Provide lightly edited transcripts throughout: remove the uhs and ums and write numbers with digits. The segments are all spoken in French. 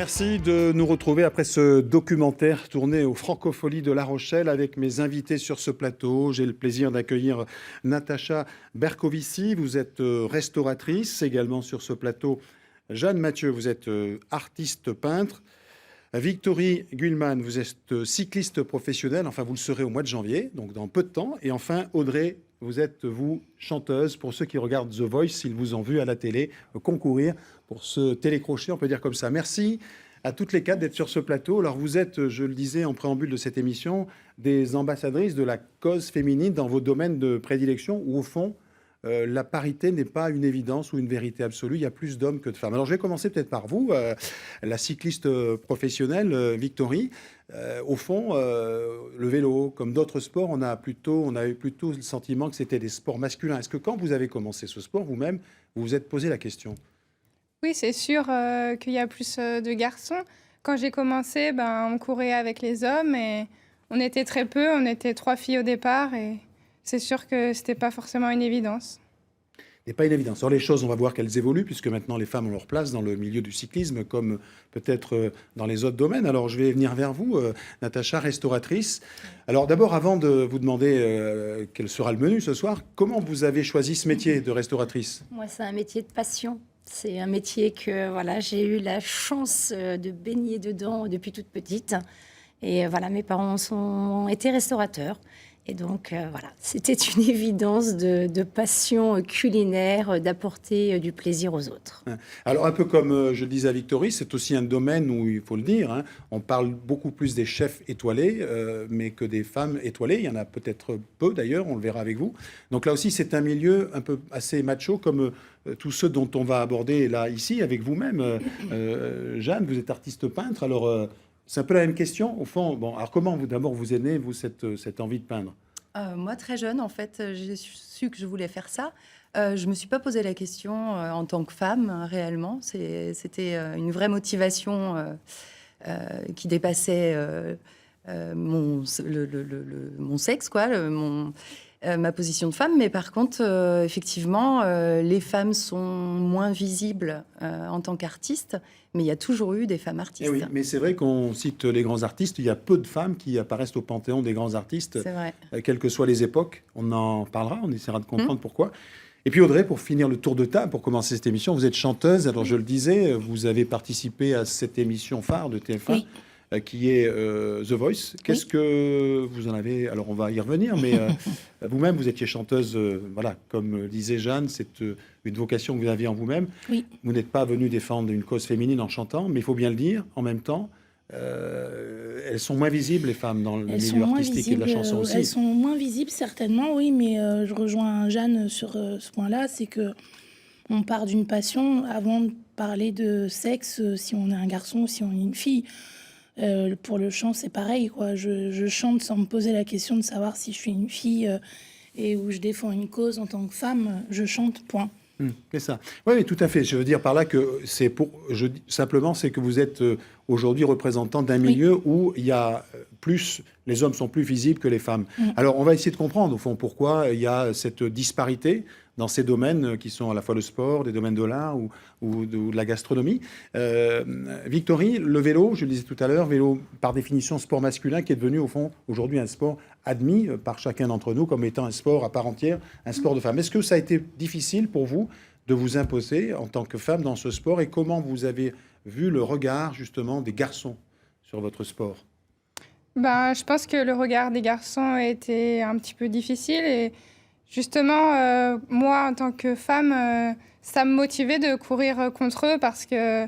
Merci de nous retrouver après ce documentaire tourné au Francofolie de La Rochelle avec mes invités sur ce plateau. J'ai le plaisir d'accueillir Natacha Bercovici. Vous êtes restauratrice également sur ce plateau. Jeanne Mathieu, vous êtes artiste peintre. Victorie Guilman, vous êtes cycliste professionnelle. Enfin, vous le serez au mois de janvier, donc dans peu de temps. Et enfin, Audrey, vous êtes, vous, chanteuse. Pour ceux qui regardent The Voice, ils vous ont vu à la télé concourir pour ce télécrochet, on peut dire comme ça. Merci à toutes les quatre d'être sur ce plateau. Alors, vous êtes, je le disais en préambule de cette émission, des ambassadrices de la cause féminine dans vos domaines de prédilection, où, au fond, la parité n'est pas une évidence ou une vérité absolue. Il y a plus d'hommes que de femmes. Alors, je vais commencer peut-être par vous, la cycliste professionnelle, Victorie. Au fond, le vélo, comme d'autres sports, on a eu plutôt le sentiment que c'était des sports masculins. Est-ce que quand vous avez commencé ce sport, vous-même, vous vous êtes posé la question? Oui, c'est sûr qu'il y a plus de garçons. Quand j'ai commencé, on courait avec les hommes et on était très peu. On était 3 filles au départ et c'est sûr que c'était pas forcément une évidence. n'est pas une évidence. Alors les choses, on va voir qu'elles évoluent, puisque maintenant les femmes ont leur place dans le milieu du cyclisme, comme peut-être dans les autres domaines. Alors je vais venir vers vous, Natacha, restauratrice. Alors d'abord, avant de vous demander quel sera le menu ce soir, comment vous avez choisi ce métier de restauratrice? Moi, c'est un métier de passion. C'est un métier que voilà, j'ai eu la chance de baigner dedans depuis toute petite. Et voilà, mes parents ont été restaurateurs. Et donc, voilà, c'était une évidence de passion culinaire, d'apporter du plaisir aux autres. Alors, un peu comme je le disais à Victorie, c'est aussi un domaine où, il faut le dire, hein, on parle beaucoup plus des chefs étoilés, mais que des femmes étoilées. Il y en a peut-être peu, d'ailleurs, on le verra avec vous. Donc là aussi, c'est un milieu un peu assez macho, comme tous ceux dont on va aborder là, ici, avec vous-même. Jeanne, vous êtes artiste peintre, alors... c'est un peu la même question, au fond. Bon, alors comment d'abord vous est née, vous, cette envie de peindre? Moi, très jeune, en fait, j'ai su que je voulais faire ça. Je me suis pas posé la question en tant que femme, réellement. C'était une vraie motivation qui dépassait mon sexe, quoi, ma position de femme. Mais par contre, effectivement, les femmes sont moins visibles en tant qu'artistes. Mais il y a toujours eu des femmes artistes. Eh oui, mais c'est vrai qu'on cite les grands artistes. Il y a peu de femmes qui apparaissent au panthéon des grands artistes, C'est vrai. Quelles que soient les époques. On en parlera, on essaiera de comprendre pourquoi. Et puis Audrey, pour finir le tour de table, pour commencer cette émission, vous êtes chanteuse. Alors je le disais, vous avez participé à cette émission phare de TF1. Oui. Qui est The Voice. Qu'est-ce que vous en avez? Alors, on va y revenir, mais vous-même, vous étiez chanteuse, voilà, comme disait Jeanne, c'est une vocation que vous aviez en vous-même. Oui. Vous n'êtes pas venue défendre une cause féminine en chantant, mais il faut bien le dire, en même temps, elles sont moins visibles, les femmes, dans le milieu artistique et de la chanson aussi. Elles sont moins visibles, certainement, oui, mais je rejoins Jeanne sur ce point-là, c'est que on part d'une passion avant de parler de sexe, si on est un garçon ou si on est une fille. Pour le chant, c'est pareil, quoi. Je chante sans me poser la question de savoir si je suis une fille et où je défends une cause en tant que femme. Je chante, point. C'est ça. Oui, tout à fait. Je veux dire par là que simplement, c'est que vous êtes aujourd'hui représentant d'un milieu où il y a les hommes sont plus visibles que les femmes. Alors, on va essayer de comprendre, au fond, pourquoi il y a cette disparité dans ces domaines qui sont à la fois le sport, des domaines de l'art ou de la gastronomie. Victorie, le vélo, je le disais tout à l'heure, vélo par définition sport masculin qui est devenu au fond aujourd'hui un sport admis par chacun d'entre nous comme étant un sport à part entière, un sport de femme. Est-ce que ça a été difficile pour vous de vous imposer en tant que femme dans ce sport et comment vous avez vu le regard justement des garçons sur votre sport? Je pense que le regard des garçons a été un petit peu difficile et justement, moi, en tant que femme, ça me motivait de courir contre eux parce que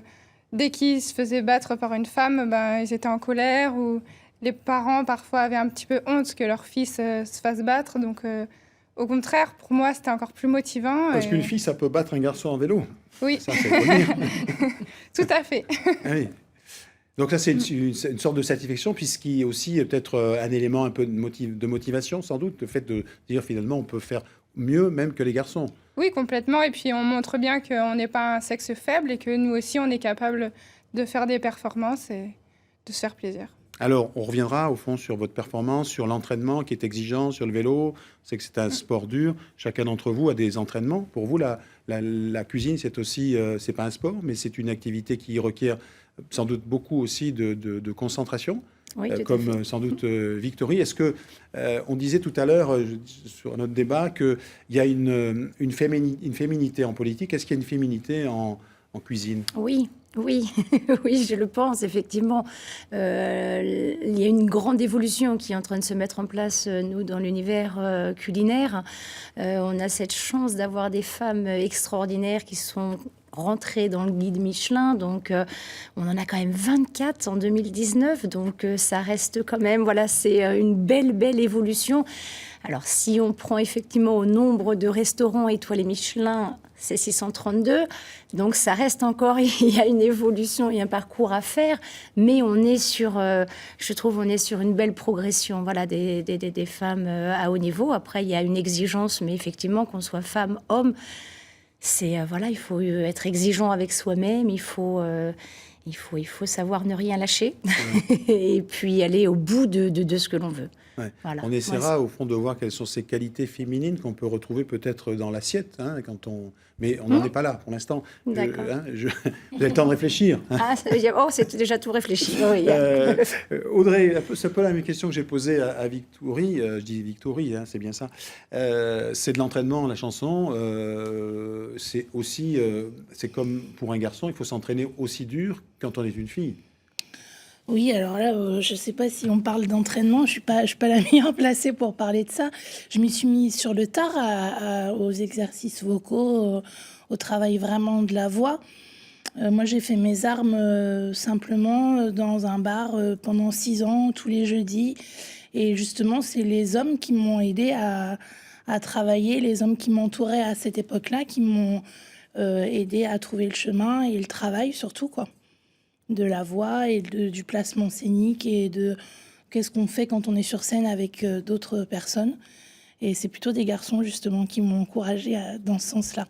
dès qu'ils se faisaient battre par une femme, ils étaient en colère ou les parents, parfois, avaient un petit peu honte que leur fils se fasse battre. Donc, au contraire, pour moi, c'était encore plus motivant. Parce qu'une fille, ça peut battre un garçon en vélo. Oui, Ça, c'est le dire. tout à fait. Ah oui. Donc ça, c'est une sorte de satisfaction, puisqu'il y a aussi peut-être un élément un peu de motivation, sans doute, le fait de dire finalement on peut faire mieux même que les garçons. Oui, complètement. Et puis, on montre bien qu'on n'est pas un sexe faible et que nous aussi, on est capable de faire des performances et de se faire plaisir. Alors, on reviendra au fond sur votre performance, sur l'entraînement qui est exigeant, sur le vélo. C'est que c'est un sport dur. Chacun d'entre vous a des entraînements. Pour vous, la cuisine, c'est aussi, c'est pas un sport, mais c'est une activité qui requiert sans doute beaucoup aussi de concentration. Oui, tout à Comme fait. sans doute Victory. Est-ce que on disait tout à l'heure sur notre débat qu'il y a une féminité en politique? Est-ce qu'il y a une féminité en cuisine? Oui, oui, oui, je le pense, effectivement. Il y a une grande évolution qui est en train de se mettre en place, nous, dans l'univers culinaire. On a cette chance d'avoir des femmes extraordinaires qui sont rentrées dans le guide Michelin. Donc, on en a quand même 24 en 2019. Donc, ça reste quand même, voilà, c'est une belle évolution. Alors, si on prend effectivement au nombre de restaurants étoilés Michelin, c'est 632. Donc, ça reste encore, il y a une évolution et un parcours à faire. Mais on est sur, je trouve, on est sur une belle progression, voilà, des femmes à haut niveau. Après, il y a une exigence, mais effectivement, qu'on soit femme, homme, c'est, voilà, il faut être exigeant avec soi-même, il faut savoir ne rien lâcher et puis aller au bout de ce que l'on veut. Ouais. Voilà. On essaiera au fond de voir quelles sont ces qualités féminines qu'on peut retrouver peut-être dans l'assiette, hein, mais on n'en est pas là pour l'instant. D'accord. Vous avez le temps de réfléchir. Ah, c'est déjà tout réfléchi. Oui. Audrey, c'est un peu la même question que j'ai posée à Victory. Je dis Victory, hein, c'est bien ça. C'est de l'entraînement, la chanson. C'est aussi, c'est comme pour un garçon, il faut s'entraîner aussi dur quand on est une fille. Oui, alors là, je ne sais pas si on parle d'entraînement, je suis pas la meilleure placée pour parler de ça. Je m'y suis mise sur le tard aux exercices vocaux, au travail vraiment de la voix. Moi, j'ai fait mes armes simplement dans un bar pendant 6 ans, tous les jeudis. Et justement, c'est les hommes qui m'ont aidé à travailler, les hommes qui m'entouraient à cette époque-là, qui m'ont aidé à trouver le chemin et le travail surtout, quoi. De la voix et du placement scénique et de qu'est-ce qu'on fait quand on est sur scène avec d'autres personnes. Et c'est plutôt des garçons, justement, qui m'ont encouragée dans ce sens-là.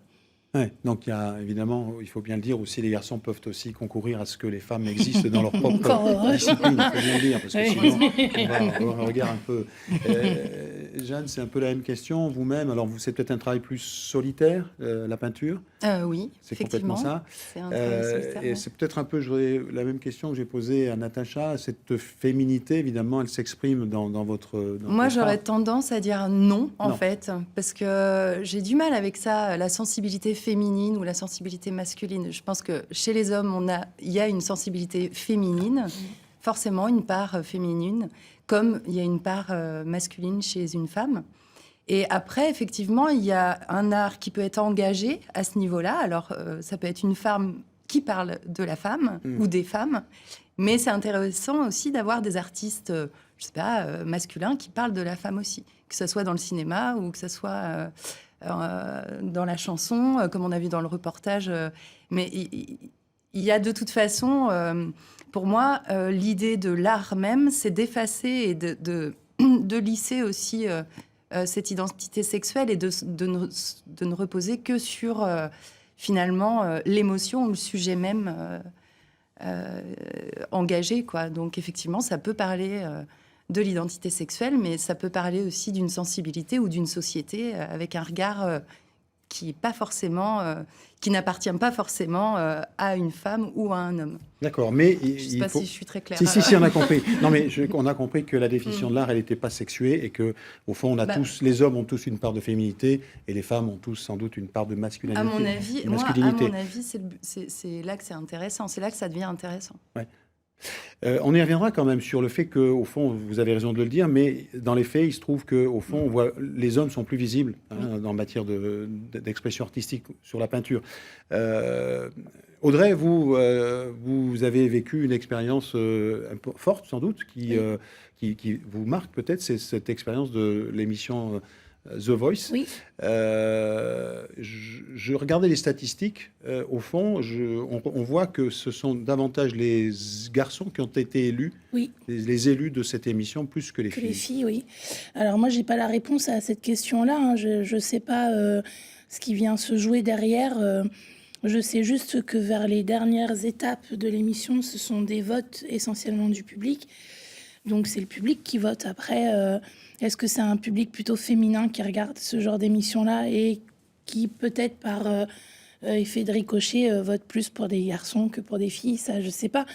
Ouais, donc il y a évidemment, il faut bien le dire aussi, les garçons peuvent aussi concourir à ce que les femmes existent dans leur propre discipline, il faut bien le dire, parce que sinon on va avoir un regard un peu... Jeanne, c'est un peu la même question, vous-même, alors c'est peut-être un travail plus solitaire, la peinture? Oui, C'est complètement ça. C'est un travail solitaire, et ouais. c'est peut-être un peu la même question que j'ai posée à Natacha, cette féminité, évidemment, elle s'exprime dans votre... Moi, votre j'aurais art. tendance à dire non, en Non. fait, parce que j'ai du mal avec ça, la sensibilité féminine ou la sensibilité masculine. Je pense que chez les hommes, il y a une sensibilité féminine, forcément une part féminine, comme il y a une part masculine chez une femme. Et après, effectivement, il y a un art qui peut être engagé à ce niveau-là. Alors, ça peut être une femme qui parle de la femme ou des femmes, mais c'est intéressant aussi d'avoir des artistes, je sais pas, masculins qui parlent de la femme aussi, que ce soit dans le cinéma ou que ce soit dans la chanson, comme on a vu dans le reportage. Mais il y a de toute façon, pour moi, l'idée de l'art même, c'est d'effacer et de lisser aussi cette identité sexuelle et de ne reposer que sur finalement l'émotion ou le sujet même engagé, quoi. Donc effectivement, ça peut parler de l'identité sexuelle, mais ça peut parler aussi d'une sensibilité ou d'une société avec un regard qui est pas forcément, qui n'appartient pas forcément à une femme ou à un homme. D'accord, mais Je ne sais pas si je suis très claire. Si, on a compris. Non, mais on a compris que la définition de l'art, elle n'était pas sexuée et que, au fond, on a tous, les hommes ont tous une part de féminité et les femmes ont tous sans doute une part de masculinité. À mon avis, masculinité. c'est là que c'est intéressant. C'est là que ça devient intéressant. Ouais. On y reviendra quand même sur le fait que, au fond, vous avez raison de le dire, mais dans les faits, il se trouve que, au fond, on voit, les hommes sont plus visibles en matière d'expression artistique sur la peinture. Audrey, vous avez vécu une expérience un peu forte, sans doute, qui vous marque peut-être, c'est cette expérience de l'émission The Voice. Oui. Je regardais les statistiques. Au fond, on voit que ce sont davantage les garçons qui ont été élus, Oui. les élus de cette émission, plus que les Que filles. les filles, oui. Alors moi, j'ai pas la réponse à cette question-là, hein. Je sais pas ce qui vient se jouer derrière. Je sais juste que vers les dernières étapes de l'émission, ce sont des votes essentiellement du public. Donc c'est le public qui vote. Après, est-ce que c'est un public plutôt féminin qui regarde ce genre d'émission-là et qui peut-être par effet de ricochet, vote plus pour des garçons que pour des filles. Ça, je sais pas.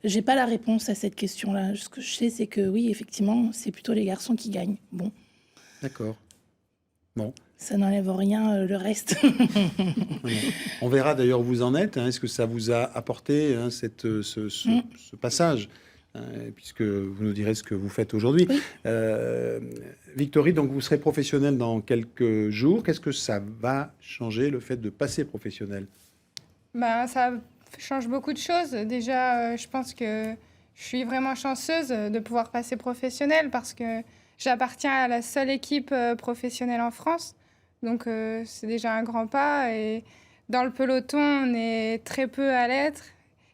J'ai pas la réponse à cette question-là. Ce que je sais, c'est que oui, effectivement, c'est plutôt les garçons qui gagnent. Bon, D'accord. Bon. ça n'enlève rien le reste. On verra d'ailleurs où vous en êtes. Est-ce que ça vous a apporté ce passage, puisque vous nous direz ce que vous faites aujourd'hui. Oui. Victorie, donc vous serez professionnelle dans quelques jours. Qu'est-ce que ça va changer, le fait de passer professionnel? Ça change beaucoup de choses. Déjà, je pense que je suis vraiment chanceuse de pouvoir passer professionnelle parce que j'appartiens à la seule équipe professionnelle en France. Donc, c'est déjà un grand pas. Et dans le peloton, on est très peu à l'être.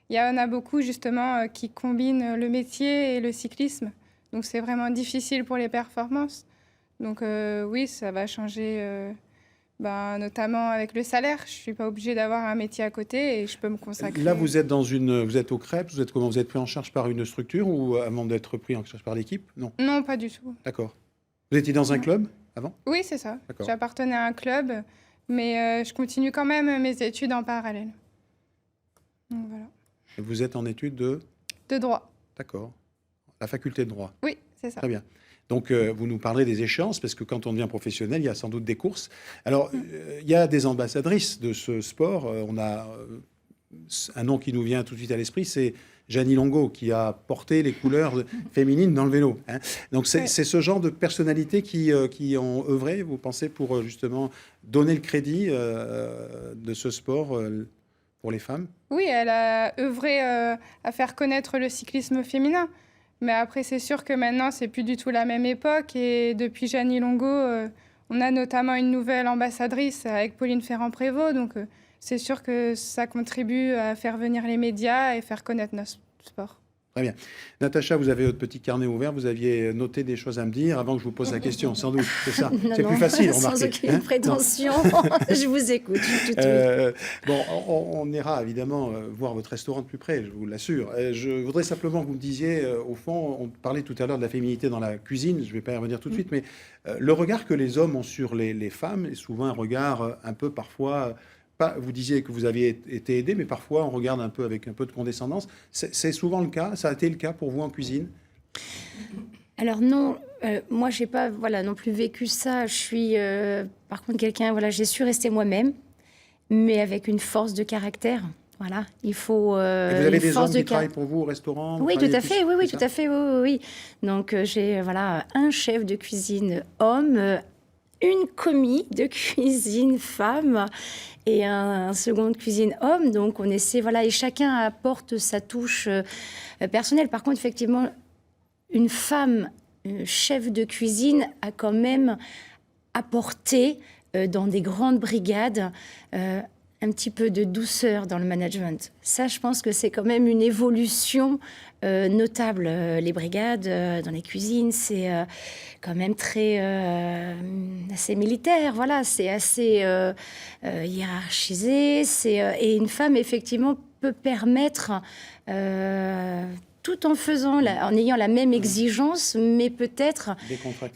Il y en a beaucoup, justement, qui combinent le métier et le cyclisme. Donc, c'est vraiment difficile pour les performances. Donc, oui, ça va changer, notamment avec le salaire. Je ne suis pas obligée d'avoir un métier à côté et je peux me consacrer. Là, vous êtes vous êtes au CREPS, vous êtes comment? Vous êtes pris en charge par une structure ou avant d'être pris en charge par l'équipe? Non. Non, pas du tout. D'accord. Vous étiez dans un club avant? Oui, c'est ça. D'accord. J'appartenais à un club, mais je continue quand même mes études en parallèle. Donc, voilà. Et vous êtes en études de? De droit. D'accord. La faculté de droit. Oui, c'est ça. Très bien. Donc, vous nous parlerez des échéances, parce que quand on devient professionnel, il y a sans doute des courses. Alors, il y a des ambassadrices de ce sport. On a un nom qui nous vient tout de suite à l'esprit, c'est Jeannie Longo, qui a porté les couleurs féminines dans le vélo. Donc, c'est ce genre de personnalités qui ont œuvré, vous pensez, pour justement donner le crédit de ce sport pour les femmes? Oui, elle a œuvré à faire connaître le cyclisme féminin. Mais après, c'est sûr que maintenant, c'est plus du tout la même époque. Et depuis Jeannie Longo, on a notamment une nouvelle ambassadrice avec Pauline Ferrand-Prévot. Donc, c'est sûr que ça contribue à faire venir les médias et faire connaître notre sport. Très bien. Natacha, vous avez votre petit carnet ouvert. Vous aviez noté des choses à me dire avant que je vous pose la question, sans doute. C'est ça. C'est plus facile, remarquez. Sans aucune prétention. Je vous écoute. Je suis toute Bon, on ira évidemment voir votre restaurant de plus près, je vous l'assure. Je voudrais simplement que vous me disiez, au fond, on parlait tout à l'heure de la féminité dans la cuisine. Je ne vais pas y revenir tout de suite, mais le regard que les hommes ont sur les femmes est souvent un regard un peu parfois... Vous disiez que vous aviez été aidé, mais parfois on regarde un peu avec un peu de condescendance. C'est souvent le cas. Ça a été le cas pour vous en cuisine? Alors non, moi j'ai pas non plus vécu ça. Je suis par contre quelqu'un, j'ai su rester moi-même, mais avec une force de caractère. Voilà, il faut. Vous avez des hommes qui travaillent pour vous au restaurant? Oui, tout à fait. Oui, tout à fait. Oui. Donc j'ai un chef de cuisine homme, une commis de cuisine femme et un second de cuisine homme. Donc on essaie, et chacun apporte sa touche personnelle. Par contre, effectivement, une femme chef de cuisine a quand même apporté dans des grandes brigades un petit peu de douceur dans le management. Ça, je pense que c'est quand même une évolution notable. Les brigades dans les cuisines, c'est quand même très assez militaire. Voilà, c'est assez hiérarchisé. Et une femme, effectivement, peut permettre, tout en en ayant la même exigence, mais peut-être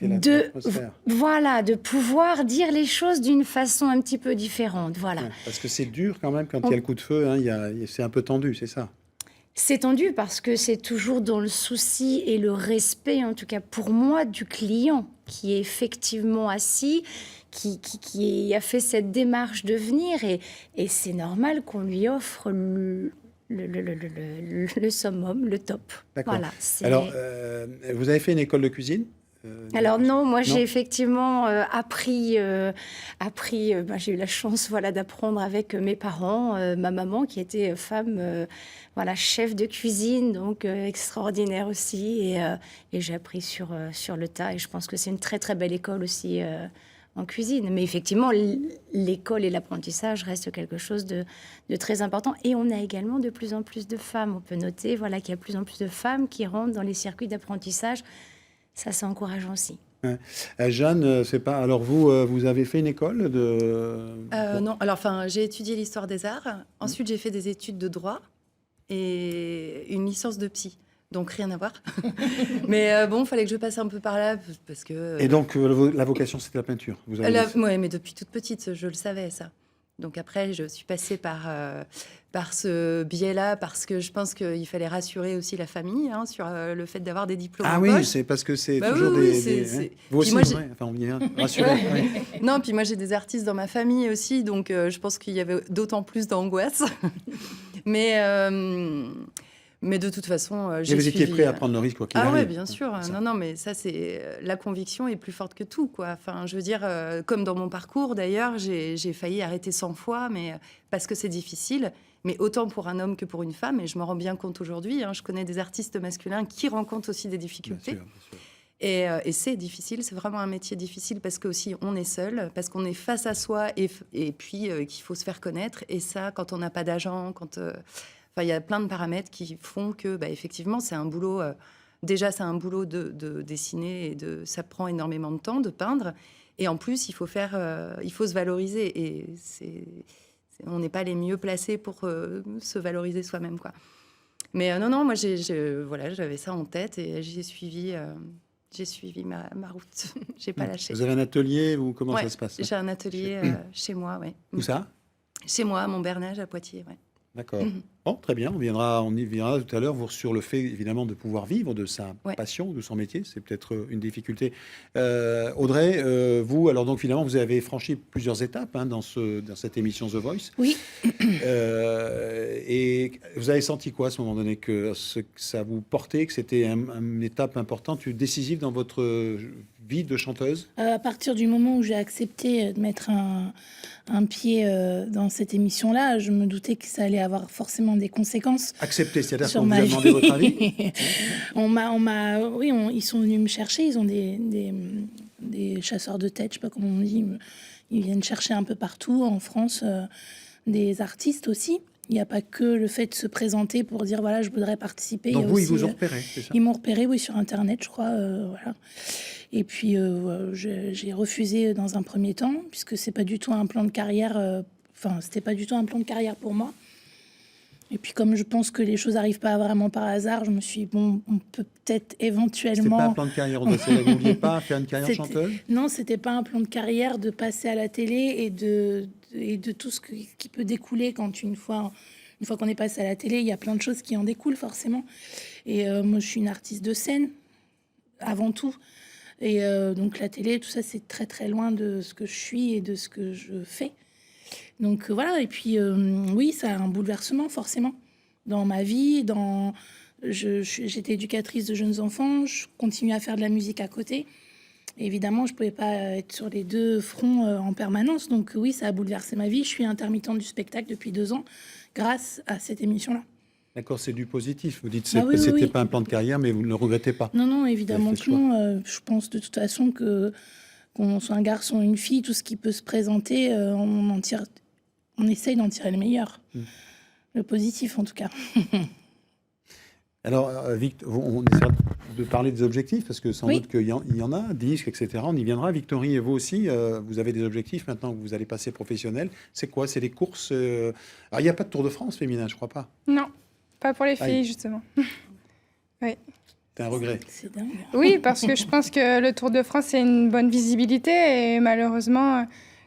de pouvoir dire les choses d'une façon un petit peu différente. Voilà. Ouais, parce que c'est dur quand même quand il y a le coup de feu. C'est un peu tendu, c'est ça? C'est tendu parce que c'est toujours dans le souci et le respect, en tout cas pour moi, du client qui est effectivement assis, qui a fait cette démarche de venir. Et c'est normal qu'on lui offre le summum, le top. D'accord. Voilà, alors, vous avez fait une école de cuisine? Alors non, moi j'ai effectivement appris. J'ai eu la chance, d'apprendre avec mes parents, ma maman qui était femme, chef de cuisine, donc extraordinaire aussi, et j'ai appris sur le tas. Et je pense que c'est une très très belle école aussi en cuisine. Mais effectivement, l'école et l'apprentissage restent quelque chose de très important. Et on a également de plus en plus de femmes. On peut noter, qu'il y a de plus en plus de femmes qui rentrent dans les circuits d'apprentissage. Ça, c'est encourageant aussi. Ouais. Jeanne, c'est pas. Alors vous avez fait une école de. Non. Alors, j'ai étudié l'histoire des arts. Ensuite, j'ai fait des études de droit et une licence de psy. Donc rien à voir. Mais il fallait que je passe un peu par là parce que. Et donc la vocation, c'était la peinture. Oui, mais depuis toute petite, je le savais ça. Donc après, je suis passée par ce biais-là parce que je pense qu'il fallait rassurer aussi la famille sur le fait d'avoir des diplômes Ah en oui, poche. c'est parce que c'est Bah toujours oui, Vous aussi, Puis moi, ouais, enfin, on vient rassurer. Ouais. Non, puis moi j'ai des artistes dans ma famille aussi, donc je pense qu'il y avait d'autant plus d'angoisse. mais, mais de toute façon, Et j'ai vous étiez suivi, prêt à prendre le risque, quoi qu'il Ah arrive. ouais, bien sûr. Ça. Non, mais ça, c'est la conviction est plus forte que tout, quoi. Enfin, je veux dire, comme dans mon parcours, d'ailleurs, j'ai failli arrêter 100 fois, mais parce que c'est difficile. Mais autant pour un homme que pour une femme, et je me rends bien compte aujourd'hui. Je connais des artistes masculins qui rencontrent aussi des difficultés. Bien sûr. Et c'est difficile, c'est vraiment un métier difficile parce qu'aussi on est seul, parce qu'on est face à soi et puis qu'il faut se faire connaître. Et ça, quand on n'a pas d'agent, il y a plein de paramètres qui font que, effectivement, c'est un boulot. Déjà, c'est un boulot de dessiner et ça prend énormément de temps de peindre. Et en plus, il faut se valoriser. Et on n'est pas les mieux placés pour se valoriser soi-même, quoi. Mais non, moi, j'avais ça en tête et j'ai suivi ma route. J'ai pas lâché. Vous avez un atelier ou comment ça se passe? J'ai un atelier chez moi, ouais. Où ça? Chez moi, à Montbernage, à Poitiers, ouais. D'accord. Bon, très bien. On y viendra tout à l'heure sur le fait, évidemment, de pouvoir vivre de sa passion, de son métier. C'est peut-être une difficulté. Audrey, vous, alors donc finalement, vous avez franchi plusieurs étapes dans cette émission The Voice. Oui. Et vous avez senti quoi à ce moment donné que ça vous portait, que c'était une étape importante, décisive dans votre vie de chanteuse? À partir du moment où j'ai accepté de mettre un pied dans cette émission-là, je me doutais que ça allait avoir forcément des conséquences. Accepter, c'est-à-dire sur qu'on vous ma a demandé vie. votre avis? Ils sont venus me chercher. Ils ont des chasseurs de tête, je sais pas comment on dit. Ils viennent chercher un peu partout en France, des artistes aussi. Il n'y a pas que le fait de se présenter pour dire voilà, je voudrais participer. Donc vous, aussi, ils vous ont repéré, c'est ça? Ils m'ont repéré, oui, sur Internet, je crois. Voilà. Et puis, j'ai refusé dans un premier temps, puisque c'est pas du tout un plan de carrière. C'était pas du tout un plan de carrière pour moi. Et puis, comme je pense que les choses n'arrivent pas vraiment par hasard, je me suis dit, bon, on peut peut-être éventuellement... C'était pas un plan de carrière, vous ne vouliez pas faire une carrière chanteuse? Non, c'était pas un plan de carrière de passer à la télé et de tout ce qui peut découler quand une fois qu'on est passé à la télé, il y a plein de choses qui en découlent forcément. Et moi, je suis une artiste de scène, avant tout. Et donc la télé, tout ça, c'est très très loin de ce que je suis et de ce que je fais. Donc voilà, et puis oui, ça a un bouleversement forcément dans ma vie. J'étais éducatrice de jeunes enfants, je continue à faire de la musique à côté. Et évidemment, je ne pouvais pas être sur les deux fronts en permanence. Donc oui, ça a bouleversé ma vie. Je suis intermittente du spectacle depuis 2 ans grâce à cette émission-là. D'accord, c'est du positif. Vous dites que Ah oui, c'était oui. pas un plan de carrière, mais vous ne le regrettez pas. Non, évidemment que non. Je pense de toute façon qu'on soit un garçon ou une fille, tout ce qui peut se présenter, on essaye d'en tirer le meilleur. Le positif, en tout cas. Alors, on essaiera de parler des objectifs, parce que sans doute qu'il y en a, disques, etc. On y viendra. Victory, et vous aussi, vous avez des objectifs maintenant que vous allez passer professionnel. C'est quoi? C'est les courses Alors, il n'y a pas de Tour de France féminin, je crois pas. Non, pas pour les filles, justement. Oui. C'est un regret. C'est dingue. Oui, parce que je pense que le Tour de France, c'est une bonne visibilité. Et malheureusement,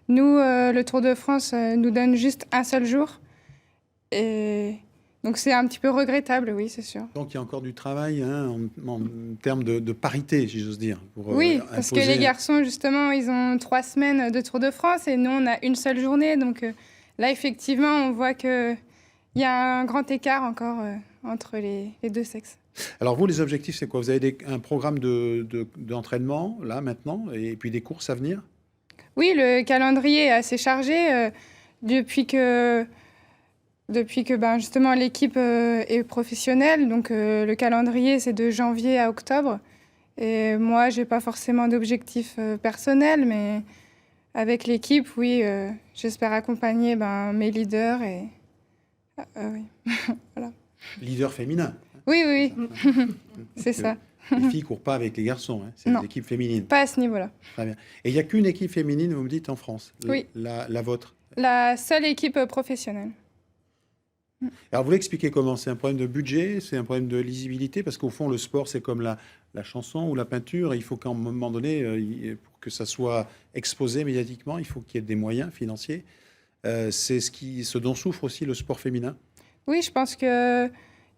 nous, le Tour de France nous donne juste un seul jour. Et donc, c'est un petit peu regrettable, oui, c'est sûr. Donc, il y a encore du travail en termes de parité, si j'ose dire. Oui, parce que les garçons, justement, ils ont 3 semaines de Tour de France et nous, on a une seule journée. Donc là, effectivement, on voit qu'il y a un grand écart encore entre les deux sexes. Alors, vous, les objectifs, c'est quoi? Vous avez un programme d'entraînement, là, maintenant, et puis des courses à venir? Oui, le calendrier est assez chargé depuis que justement l'équipe est professionnelle. Donc le calendrier, c'est de janvier à octobre. Et moi, j'ai pas forcément d'objectif personnel, mais avec l'équipe, oui, j'espère accompagner mes leaders. Oui. Voilà. Leader féminin. Oui. C'est ça. Les filles ne courent pas avec les garçons, c'est des équipes féminines. Pas à ce niveau-là. Très bien. Et il n'y a qu'une équipe féminine, vous me dites, en France? Oui. La vôtre? La seule équipe professionnelle. Alors, vous voulez expliquer comment? C'est un problème de budget? C'est un problème de lisibilité? Parce qu'au fond, le sport, c'est comme la chanson ou la peinture. Il faut qu'à un moment donné, pour que ça soit exposé médiatiquement, il faut qu'il y ait des moyens financiers. C'est ce dont souffre aussi le sport féminin? Oui, je pense que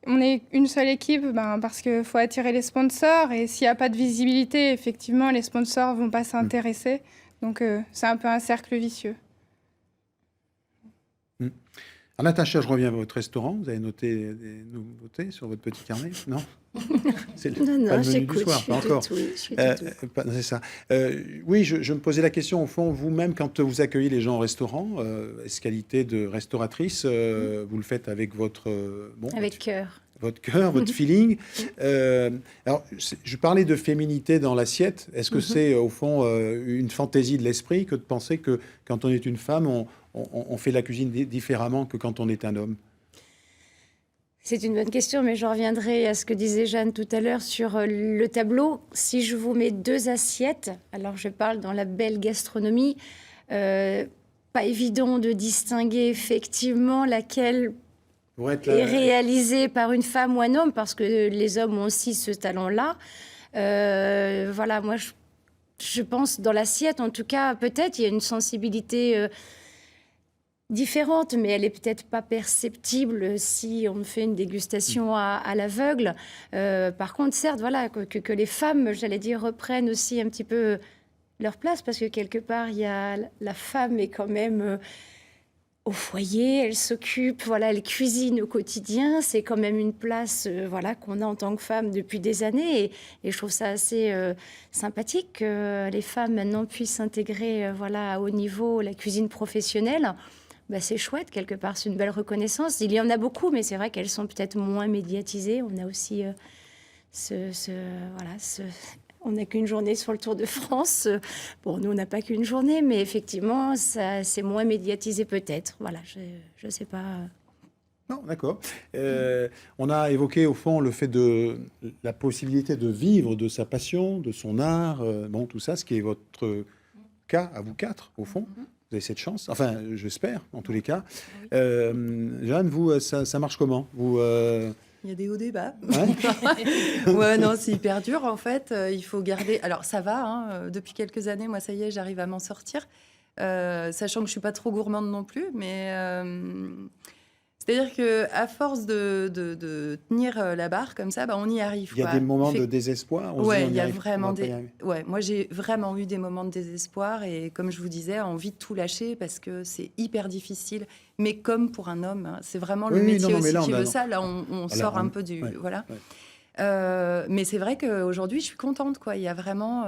on est une seule équipe, parce qu'il faut attirer les sponsors et s'il n'y a pas de visibilité, effectivement, les sponsors vont pas s'intéresser. Donc, c'est un peu un cercle vicieux. Alors, Natacha, je reviens à votre restaurant. Vous avez noté des nouveautés sur votre petit carnet? Non? C'est pas Non, le menu du j'écoute, soir, je pas suis de encore. tout, je suis de tout. C'est ça. Oui, je me posais la question, au fond, vous-même, quand vous accueillez les gens au restaurant, qualité de restauratrice, vous le faites avec votre... Avec cœur. votre cœur, votre feeling. Alors, je parlais de féminité dans l'assiette. Est-ce que c'est, au fond, une fantaisie de l'esprit que de penser que quand on est une femme, on fait la cuisine différemment que quand on est un homme? C'est une bonne question, mais je reviendrai à ce que disait Jeanne tout à l'heure sur le tableau. Si je vous mets 2 assiettes, alors je parle dans la belle gastronomie, pas évident de distinguer effectivement laquelle est réalisée par une femme ou un homme, parce que les hommes ont aussi ce talent-là. Voilà, moi, je pense dans l'assiette, en tout cas, peut-être il y a une sensibilité différente, mais elle est peut-être pas perceptible si on fait une dégustation à l'aveugle. Par contre, certes, voilà, que les femmes, j'allais dire, reprennent aussi un petit peu leur place, parce que quelque part, il y a la femme est quand même au foyer, elle s'occupe, voilà, elle cuisine au quotidien. C'est quand même une place, voilà, qu'on a en tant que femme depuis des années, et je trouve ça assez sympathique que les femmes maintenant puissent intégrer, voilà, à haut niveau la cuisine professionnelle. Bah, c'est chouette, quelque part, c'est une belle reconnaissance. Il y en a beaucoup, mais c'est vrai qu'elles sont peut-être moins médiatisées. On a aussi on n'a qu'une journée sur le Tour de France. Bon, nous, on n'a pas qu'une journée, mais effectivement, c'est moins médiatisé peut-être. Voilà, je ne sais pas. Non, d'accord. On a évoqué, au fond, le fait de la possibilité de vivre de sa passion, de son art, tout ça, ce qui est votre cas, à vous 4, au fond. Vous avez cette chance, enfin, j'espère, en tous les cas. Jeanne, vous, ça marche comment? Il y a des hauts, des bas. Ouais. Ouais, non, c'est hyper dur, en fait. Il faut garder... Alors, ça va, hein, depuis quelques années, moi, ça y est, j'arrive à m'en sortir. Sachant que je ne suis pas trop gourmande non plus, mais... C'est-à-dire qu'à force de tenir la barre comme ça, on y arrive. Il y a des moments de désespoir. Ouais, il y a vraiment Ouais, moi j'ai vraiment eu des moments de désespoir et comme je vous disais, envie de tout lâcher parce que c'est hyper difficile. Mais comme pour un homme, hein, c'est vraiment le métier aussi qui veut ça. Là, on sort un peu du voilà. Ouais. Mais c'est vrai qu'aujourd'hui, je suis contente, quoi. Il y a vraiment,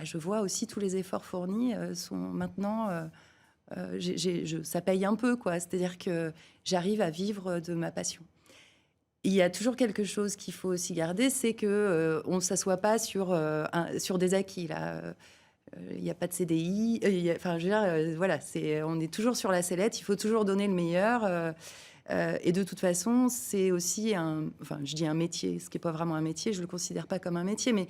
je vois aussi tous les efforts fournis sont maintenant. Ça paye un peu, quoi. C'est-à-dire que j'arrive à vivre de ma passion. Il y a toujours quelque chose qu'il faut aussi garder, c'est que on ne s'assoit pas sur des acquis. Là, il n'y a pas de CDI. Enfin, je veux dire, voilà, on est toujours sur la sellette. Il faut toujours donner le meilleur. Et de toute façon, c'est aussi je dis un métier, ce qui n'est pas vraiment un métier. Je le considère pas comme un métier, mais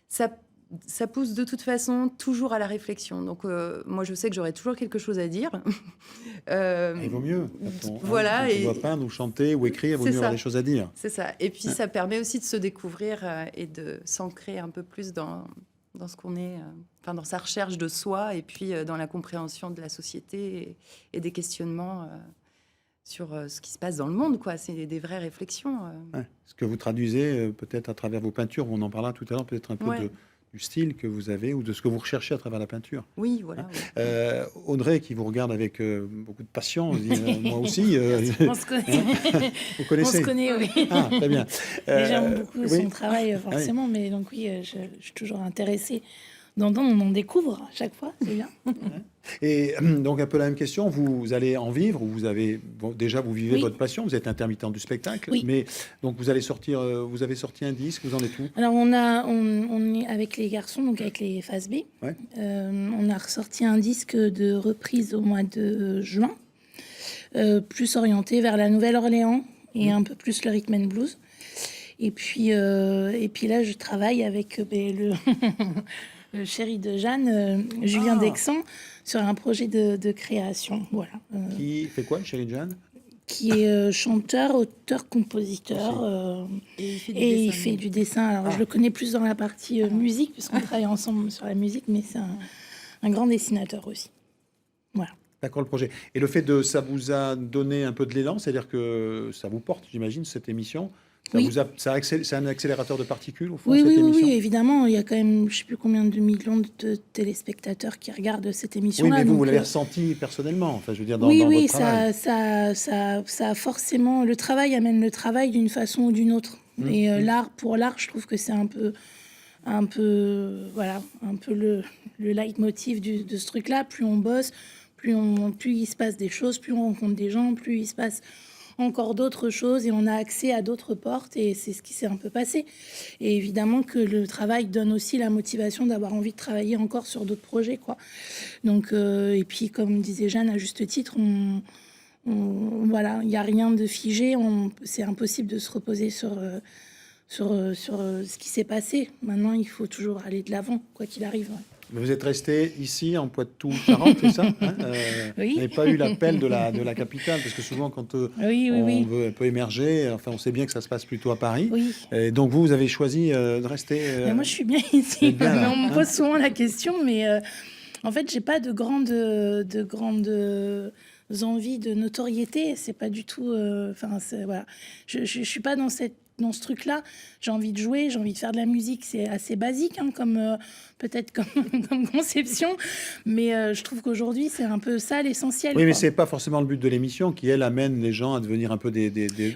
ça pousse de toute façon toujours à la réflexion. Donc, moi, je sais que j'aurai toujours quelque chose à dire. Il vaut mieux. Voilà. Quand on doit peindre ou chanter ou écrire, il vaut mieux avoir des choses à dire. C'est ça. Et puis, ça permet aussi de se découvrir et de s'ancrer un peu plus dans ce qu'on est, dans sa recherche de soi et puis dans la compréhension de la société et des questionnements sur ce qui se passe dans le monde, quoi. C'est des vraies réflexions. Ouais. Ce que vous traduisez peut-être à travers vos peintures, on en parlera tout à l'heure, peut-être un peu du style que vous avez ou de ce que vous recherchez à travers la peinture. Oui, voilà. Audrey, qui vous regarde avec beaucoup de passion, dit, moi aussi. On se connaît. Vous connaissez? On se connaît, oui. Ah, très bien. J'aime beaucoup son travail, forcément, mais donc oui, je suis toujours intéressée. On en découvre à chaque fois, c'est bien. Et donc, un peu la même question, vous allez en vivre, ou déjà vous vivez votre passion, vous êtes intermittent du spectacle, mais donc vous avez sorti un disque, vous en êtes où? Alors, on est avec les garçons, donc avec les Phase B. Ouais. On a ressorti un disque de reprise au mois de juin, plus orienté vers la Nouvelle-Orléans et un peu plus le rhythm and blues. Et puis là, je travaille avec le chéri de Jeanne, Julien Dexan, sur un projet de création. Voilà. Qui fait quoi, le chéri de Jeanne? Qui est chanteur, auteur, compositeur. Et il fait du dessin. Alors, je le connais plus dans la partie musique, puisqu'on travaille ensemble sur la musique, mais c'est un grand dessinateur aussi. Voilà. D'accord, le projet. Et le fait de ça vous a donné un peu de l'élan, c'est-à-dire que ça vous porte, j'imagine, cette émission. Oui. C'est un accélérateur de particules, au fond, Oui, cette oui, oui, émission. oui, évidemment. Il y a quand même, je ne sais plus combien de millions de téléspectateurs qui regardent cette Oui, émission-là. mais vous, donc, vous l'avez ressenti personnellement, enfin, je veux dire, dans, oui, dans oui, votre travail. ça a forcément. Le travail amène le travail d'une façon ou d'une autre. Et pour l'art, je trouve que c'est un peu, voilà, un peu le leitmotiv de ce truc-là. Plus on bosse, plus il se passe des choses, plus on rencontre des gens, plus il se passe encore d'autres choses et on a accès à d'autres portes et c'est ce qui s'est un peu passé. Et évidemment que le travail donne aussi la motivation d'avoir envie de travailler encore sur d'autres projets, quoi. Donc, et puis, comme disait Jeanne à juste titre, voilà, il n'y a rien de figé, c'est impossible de se reposer sur ce qui s'est passé. Maintenant, il faut toujours aller de l'avant, quoi qu'il arrive. Ouais. Vous êtes resté ici, en Poitou-Charentes, c'est ça, hein Oui. Vous n'avez pas eu l'appel de la capitale, parce que souvent, quand Oui. on veut un peu émerger, enfin, on sait bien que ça se passe plutôt à Paris. Oui. Et donc, vous avez choisi de rester... Mais moi, je suis bien ici. bien là, Mais on me hein. pose souvent la question, mais en fait, j'ai pas de grandes envies de notoriété. C'est pas du tout. Enfin, voilà. Je suis pas dans ce truc-là. J'ai envie de jouer, j'ai envie de faire de la musique. C'est assez basique, hein, peut-être comme conception, mais je trouve qu'aujourd'hui, c'est un peu ça l'essentiel. Oui, mais quoi. c'est pas forcément le but de l'émission qui, elle, amène les gens à devenir un peu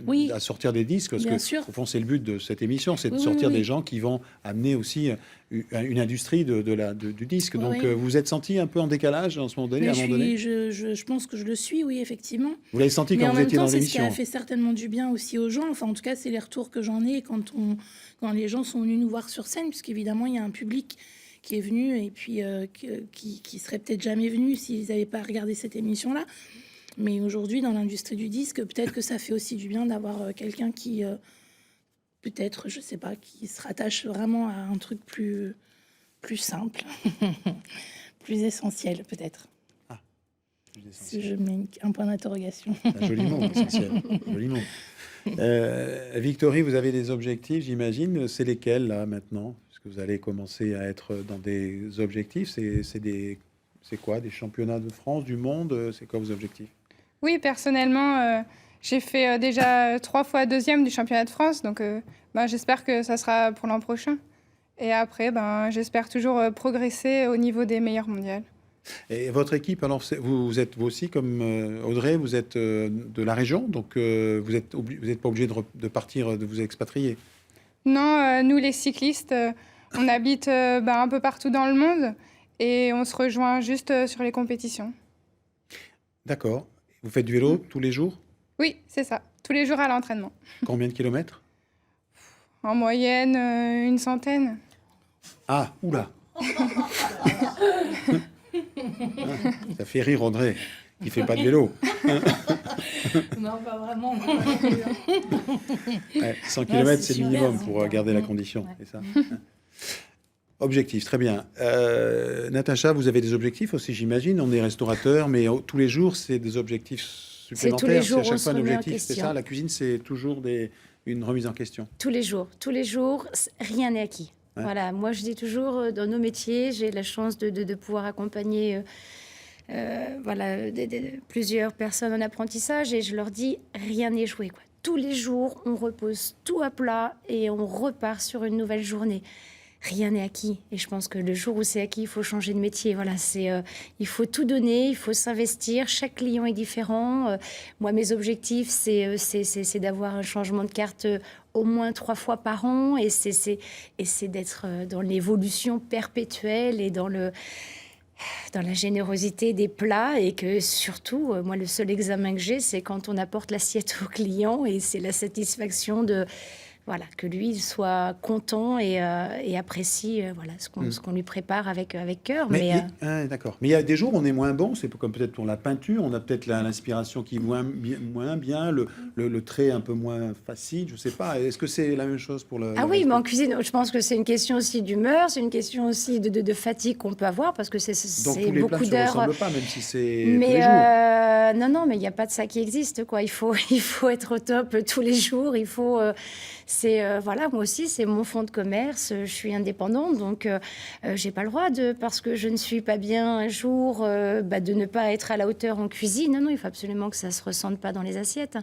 Oui. à sortir des disques, parce Bien que sûr. au fond, c'est le but de cette émission, c'est de Oui, sortir oui. des gens qui vont amener aussi une industrie du disque. Donc, Oui. vous vous êtes senti un peu en décalage en ce moment donné, Mais à un moment donné. je pense que je le suis, oui, effectivement. Vous l'avez senti Mais quand en vous même étiez temps, dans c'est ce qui l'émission. a fait certainement du bien aussi aux gens. Enfin, en tout cas, c'est les retours que j'en ai quand les gens sont venus nous voir sur scène, puisqu'évidemment, il y a un public qui est venu et puis qui serait peut-être jamais venu s'ils n'avaient pas regardé cette émission-là. Mais aujourd'hui, dans l'industrie du disque, peut-être que ça fait aussi du bien d'avoir quelqu'un qui, peut-être, je sais pas, qui se rattache vraiment à un truc plus simple, plus essentiel, peut-être. Si je mets un point d'interrogation. Un joli mot, essentiel. Joli mot. Victorie, vous avez des objectifs, j'imagine. C'est lesquels, là, maintenant? Parce que vous allez commencer à être dans des objectifs. C'est quoi? Des championnats de France, du monde? C'est quoi vos objectifs? Oui, personnellement, j'ai fait déjà 3 fois deuxième du championnat de France, donc j'espère que ça sera pour l'an prochain. Et après, j'espère toujours progresser au niveau des meilleures mondiales. Et votre équipe, alors, vous êtes vous aussi, comme Audrey, vous êtes de la région, donc vous n'êtes pas obligé de partir, de vous expatrier. Non, nous les cyclistes, on habite un peu partout dans le monde et on se rejoint juste sur les compétitions. D'accord. Vous faites du vélo tous les jours? Oui, c'est ça, tous les jours à l'entraînement. Combien de kilomètres? En moyenne, une centaine. Ah, oula. Ça fait rire Audrey, qui fait pas de vélo. Non, pas vraiment. Ouais, 100 Ouais, km, c'est c'est le super, minimum c'est pour super. garder la condition. C'est ça. Objectif, très bien. Natacha, vous avez des objectifs aussi, j'imagine. On est restaurateur, mais tous les jours, c'est des objectifs supplémentaires. tous les jours, à chaque on fois se un remet en objectif, c'est question. ça. La cuisine, c'est toujours une remise en question. Tous les jours, rien n'est acquis. Ouais. Voilà, moi je dis toujours, dans nos métiers, j'ai la chance de pouvoir accompagner plusieurs personnes en apprentissage et je leur dis, rien n'est joué, quoi. Tous les jours, on repose tout à plat et on repart sur une nouvelle journée. Rien n'est acquis. Et je pense que le jour où c'est acquis, il faut changer de métier. Voilà, il faut tout donner, il faut s'investir. Chaque client est différent. Moi, mes objectifs, c'est d'avoir un changement de carte au moins 3 fois par an. Et c'est d'être dans l'évolution perpétuelle et dans la générosité des plats. Et que surtout, moi, le seul examen que j'ai, c'est quand on apporte l'assiette au client. Et c'est la satisfaction voilà, que lui il soit content et apprécie ce qu'on lui prépare avec cœur. D'accord. Mais il y a des jours où on est moins bon. C'est comme peut-être pour la peinture. On a peut-être l'inspiration qui est moins bien, le trait un peu moins facile. Je ne sais pas. Est-ce que c'est la même chose pour le... Ah oui, mais en cuisine, je pense que c'est une question aussi d'humeur, c'est une question aussi de fatigue qu'on peut avoir parce que c'est Donc tous les plats beaucoup ne se d'heures. ressemblent pas, même si c'est tous Mais les jours. non, mais il n'y a pas de ça qui existe, quoi. Il faut être au top tous les jours. Il faut Voilà, moi aussi, c'est mon fonds de commerce. Je suis indépendante, donc j'ai pas le droit parce que je ne suis pas bien un jour, de ne pas être à la hauteur en cuisine. Non, non, il faut absolument que ça se ressente pas dans les assiettes.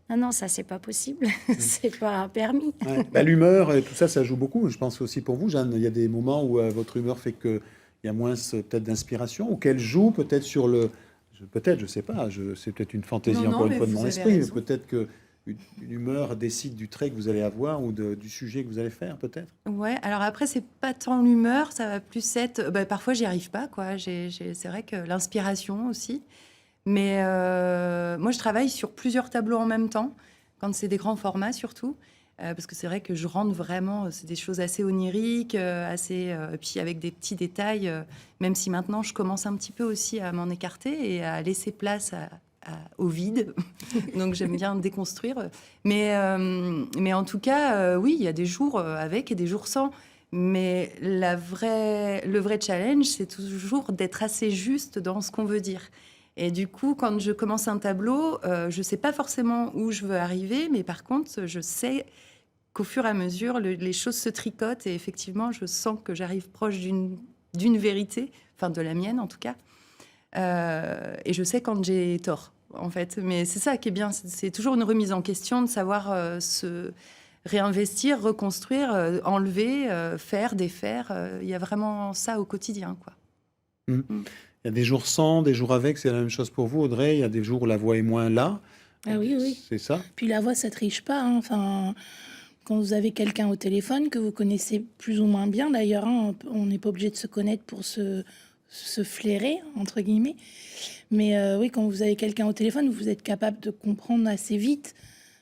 Non, non, ça, c'est pas possible. C'est pas permis. Ouais. L'humeur et tout ça, ça joue beaucoup. Je pense aussi pour vous, Jeanne, il y a des moments où votre humeur fait qu'il y a moins peut-être d'inspiration ou qu'elle joue peut-être sur le... Peut-être, je sais pas, c'est peut-être une fantaisie Non, encore une mais fois de vous mon avez esprit, mais raison. peut-être que une humeur décide du trait que vous allez avoir ou du sujet que vous allez faire, peut-être. Ouais, alors après, c'est pas tant l'humeur, ça va plus être. Parfois, j'y arrive pas, quoi. C'est vrai que l'inspiration aussi. Mais moi, je travaille sur plusieurs tableaux en même temps, quand c'est des grands formats surtout. Parce que c'est vrai que je rentre vraiment, c'est des choses assez oniriques, puis avec des petits détails, même si maintenant je commence un petit peu aussi à m'en écarter et à laisser place au vide. Donc j'aime bien déconstruire. Mais en tout cas, oui, il y a des jours avec et des jours sans. Mais le vrai challenge, c'est toujours d'être assez juste dans ce qu'on veut dire. Et du coup, quand je commence un tableau, je ne sais pas forcément où je veux arriver, mais par contre, je sais qu'au fur et à mesure, les choses se tricotent et effectivement, je sens que j'arrive proche d'une vérité, enfin de la mienne en tout cas. Et je sais quand j'ai tort, en fait. Mais c'est ça qui est bien, c'est toujours une remise en question de savoir se réinvestir, reconstruire, enlever, faire, défaire. Il y a vraiment ça au quotidien, quoi. Mm. Il y a des jours sans, des jours avec, c'est la même chose pour vous, Audrey. Il y a des jours où la voix est moins là. Ah oui, oui. C'est ça. Puis la voix, ça triche pas, hein. Enfin, quand vous avez quelqu'un au téléphone que vous connaissez plus ou moins bien, d'ailleurs, hein, on n'est pas obligé de se connaître pour se flairer, entre guillemets. Mais oui, quand vous avez quelqu'un au téléphone, vous êtes capable de comprendre assez vite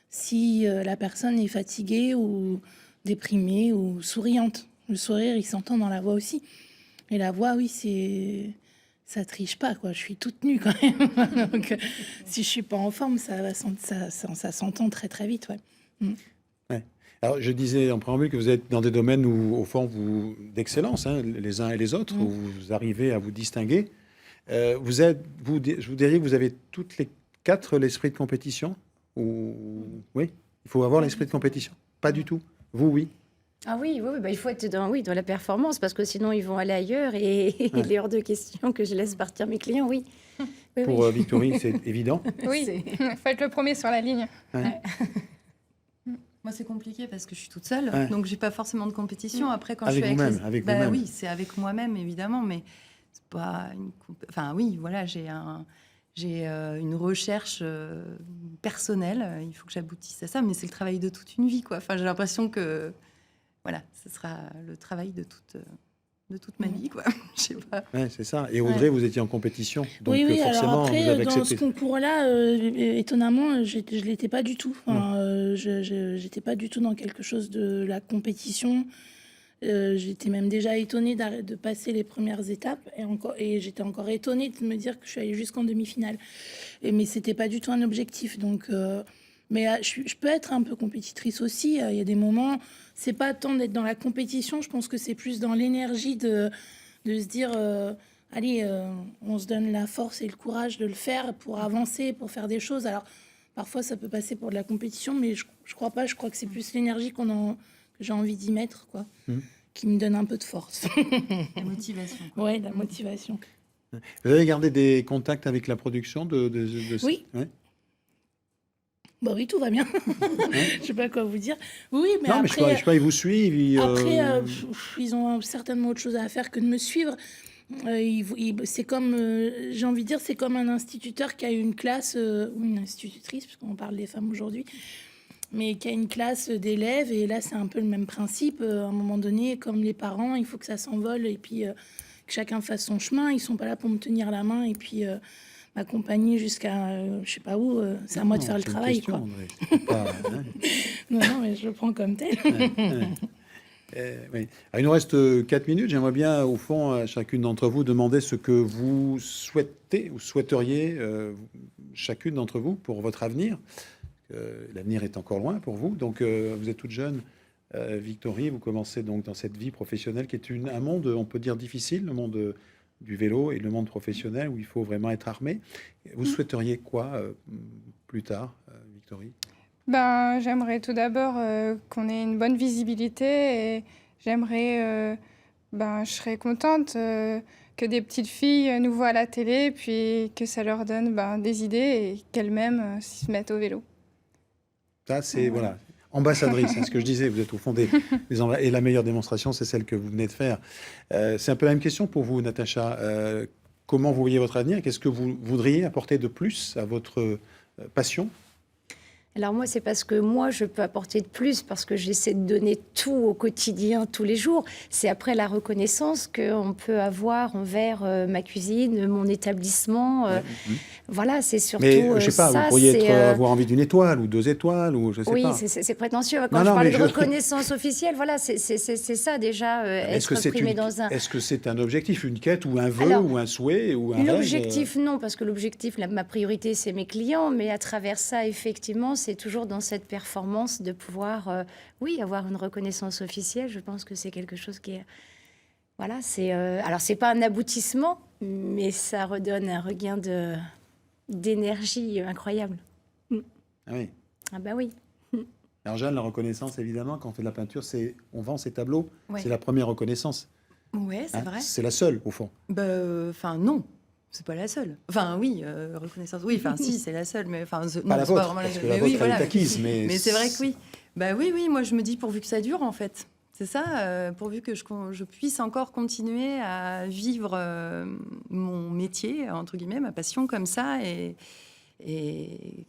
si la personne est fatiguée ou déprimée ou souriante. Le sourire, il s'entend dans la voix aussi. Et la voix, oui, ça triche pas, quoi. Je suis toute nue quand même. Donc, si je suis pas en forme, ça s'entend très très vite, ouais. Ouais. Alors, je disais en préambule que vous êtes dans des domaines où, au fond, d'excellence, hein, les uns et les autres, où vous arrivez à vous distinguer. Je vous dirais que vous avez toutes les quatre l'esprit de compétition ou... Oui, il faut avoir l'esprit de compétition. Pas du tout. Vous, oui. Ah oui, oui, il faut être dans la performance parce que sinon ils vont aller ailleurs et il est hors de question que je laisse partir mes clients, oui. Oui, Pour oui. Victorine, c'est évident. Oui, il faut être le premier sur la ligne. Ouais. Moi, c'est compliqué parce que je suis toute seule, Ouais. donc j'ai pas forcément de compétition. Après, quand Avec je suis vous-même, avec bah vous-même. oui, c'est avec moi-même évidemment, mais c'est pas enfin oui, voilà, j'ai une recherche personnelle. Il faut que j'aboutisse à ça, mais c'est le travail de toute une vie, quoi. Enfin, j'ai l'impression que voilà, ce sera le travail de toute ma vie, quoi. Je sais pas. Ouais, c'est ça. Et Audrey, vous étiez en compétition. Donc, Oui, oui, forcément, alors après, vous avez dans accepté. ce concours-là, étonnamment, je ne l'étais pas du tout. Enfin, je n'étais pas du tout dans quelque chose de la compétition. J'étais même déjà étonnée de passer les premières étapes et j'étais encore étonnée de me dire que je suis allée jusqu'en demi-finale. Mais c'était pas du tout un objectif. Donc, je peux être un peu compétitrice aussi. Il y a des moments, c'est pas tant d'être dans la compétition. Je pense que c'est plus dans l'énergie de se dire, allez, on se donne la force et le courage de le faire pour avancer, pour faire des choses. Alors, parfois, ça peut passer pour de la compétition, mais je crois pas. Je crois que c'est plus l'énergie que j'ai envie d'y mettre, quoi, qui me donne un peu de force. La motivation, quoi. Ouais, la motivation. Vous avez gardé des contacts avec la production de Oui. Ouais. Bah oui, tout va bien. Je sais pas quoi vous dire. Oui, mais Non, mais je sais pas, ils vous suivent. ils ont certainement autre chose à faire que de me suivre. C'est comme, j'ai envie de dire, c'est comme un instituteur qui a une classe, ou une institutrice, parce qu'on parle des femmes aujourd'hui, mais qui a une classe d'élèves. Et là, c'est un peu le même principe. À un moment donné, comme les parents, il faut que ça s'envole et puis que chacun fasse son chemin. Ils sont pas là pour me tenir la main et puis m'accompagner jusqu'à je sais pas où. C'est à moi de faire le travail, quoi. Non, mais je le prends comme tel. Oui. Alors, il nous reste 4 minutes. J'aimerais bien, au fond, à chacune d'entre vous, demander ce que vous souhaitez ou souhaiteriez, chacune d'entre vous, pour votre avenir. L'avenir est encore loin pour vous. Donc, vous êtes toute jeune. Victorie, vous commencez donc dans cette vie professionnelle qui est un monde, on peut dire, difficile, le monde du vélo et le monde professionnel où il faut vraiment être armé. Vous souhaiteriez quoi plus tard, Victorie ? J'aimerais tout d'abord qu'on ait une bonne visibilité et j'aimerais, je serais contente que des petites filles nous voient à la télé puis que ça leur donne des idées et qu'elles-mêmes se mettent au vélo. Ça, c'est, voilà, ambassadrice, c'est ce que je disais, vous êtes au fond et la meilleure démonstration, c'est celle que vous venez de faire. C'est un peu la même question pour vous, Natacha. Comment vous voyez votre avenir? Qu'est-ce que vous voudriez apporter de plus à votre passion? Alors moi, c'est parce que moi, je peux apporter de plus, parce que j'essaie de donner tout au quotidien, tous les jours. C'est après la reconnaissance qu'on peut avoir envers ma cuisine, mon établissement. Voilà, c'est surtout Mais je sais pas, ça, vous pourriez avoir envie d'une étoile ou 2 étoiles ou je sais oui, pas. c'est prétentieux. Quand je parlais de reconnaissance officielle, voilà, c'est ça déjà, être imprimé dans un... Est-ce que c'est un objectif, une quête ou un vœu ou un souhait ou un rêve? L'objectif, non, parce que l'objectif, ma priorité, c'est mes clients. Mais à travers ça, effectivement, c'est toujours dans cette performance de pouvoir, avoir une reconnaissance officielle. Je pense que c'est quelque chose qui est... Voilà, c'est... alors, c'est pas un aboutissement, mais ça redonne un regain d'énergie incroyable. Ah oui. Ah bah oui. Alors Jeanne, la reconnaissance, évidemment, quand on fait de la peinture, on vend ses tableaux. Ouais. C'est la première reconnaissance. Ouais, c'est vrai. C'est la seule, au fond. Non. C'est pas la seule. Enfin, oui, reconnaissance. Oui, enfin, si, c'est la seule. Mais enfin, pas la vôtre, parce que la vôtre, elle est acquise. Mais c'est vrai que oui. Oui, moi, je me dis pourvu que ça dure, en fait. C'est ça, pourvu que je puisse encore continuer à vivre mon métier, entre guillemets, ma passion comme ça. Et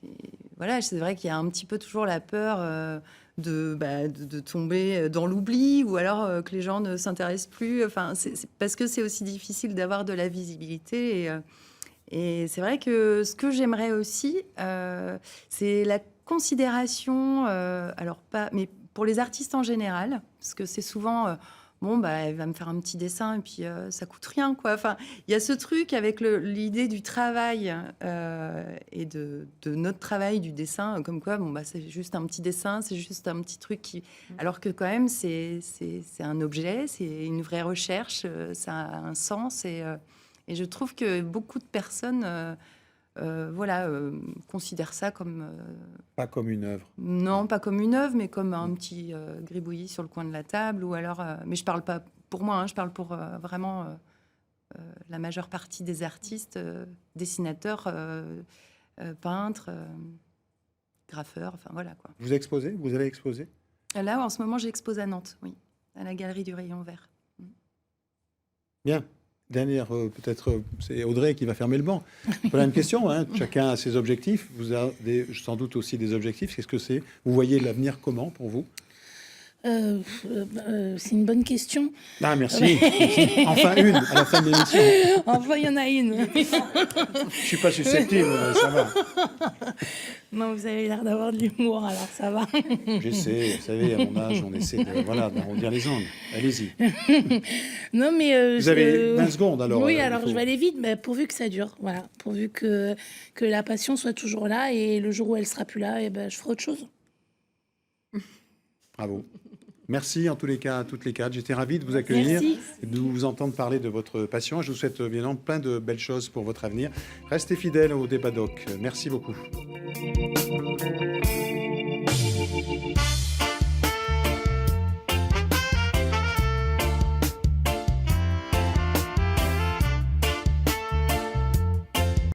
voilà, c'est vrai qu'il y a un petit peu toujours la peur de tomber dans l'oubli ou alors que les gens ne s'intéressent plus. Enfin, c'est parce que c'est aussi difficile d'avoir de la visibilité. Et c'est vrai que ce que j'aimerais aussi, c'est la considération, mais pour les artistes en général, parce que c'est souvent... elle va me faire un petit dessin et puis ça coûte rien, quoi. Enfin, il y a ce truc avec l'idée du travail et de notre travail du dessin, comme quoi, c'est juste un petit dessin, c'est juste un petit truc qui... Alors que quand même, c'est un objet, c'est une vraie recherche, ça a un sens et je trouve que beaucoup de personnes... considère ça comme... pas comme une œuvre. Non, pas comme une œuvre, mais comme un petit gribouillis sur le coin de la table. Ou alors, mais je parle pas pour moi, je parle pour vraiment la majeure partie des artistes, dessinateurs, peintres, graffeurs, enfin voilà quoi. Vous exposez? Vous allez exposer? Là, en ce moment, j'expose à Nantes, oui, à la Galerie du Rayon Vert. Bien. Dernière, peut-être, c'est Audrey qui va fermer le banc. Voilà une question, hein. Chacun a ses objectifs. Vous avez sans doute aussi des objectifs. Qu'est-ce que c'est? Vous voyez l'avenir comment pour vous? C'est une bonne question. Ah, merci. Enfin une, à la fin de l'émission. Enfin, il y en a une. Je suis pas susceptible, ça va. Non, vous avez l'air d'avoir de l'humour, alors ça va. J'essaie, vous savez, à mon âge, on essaie d'arrondir les angles. Allez-y. Non, mais... Vous avez 20 secondes, alors. Oui, alors je vais aller vite, mais pourvu que ça dure. Voilà. Pourvu que la passion soit toujours là, et le jour où elle sera plus là, je ferai autre chose. Bravo. Merci en tous les cas à toutes les quatre. J'étais ravi de vous accueillir, de vous entendre parler de votre passion. Je vous souhaite bien évidemment plein de belles choses pour votre avenir. Restez fidèles au Débat Doc. Merci beaucoup.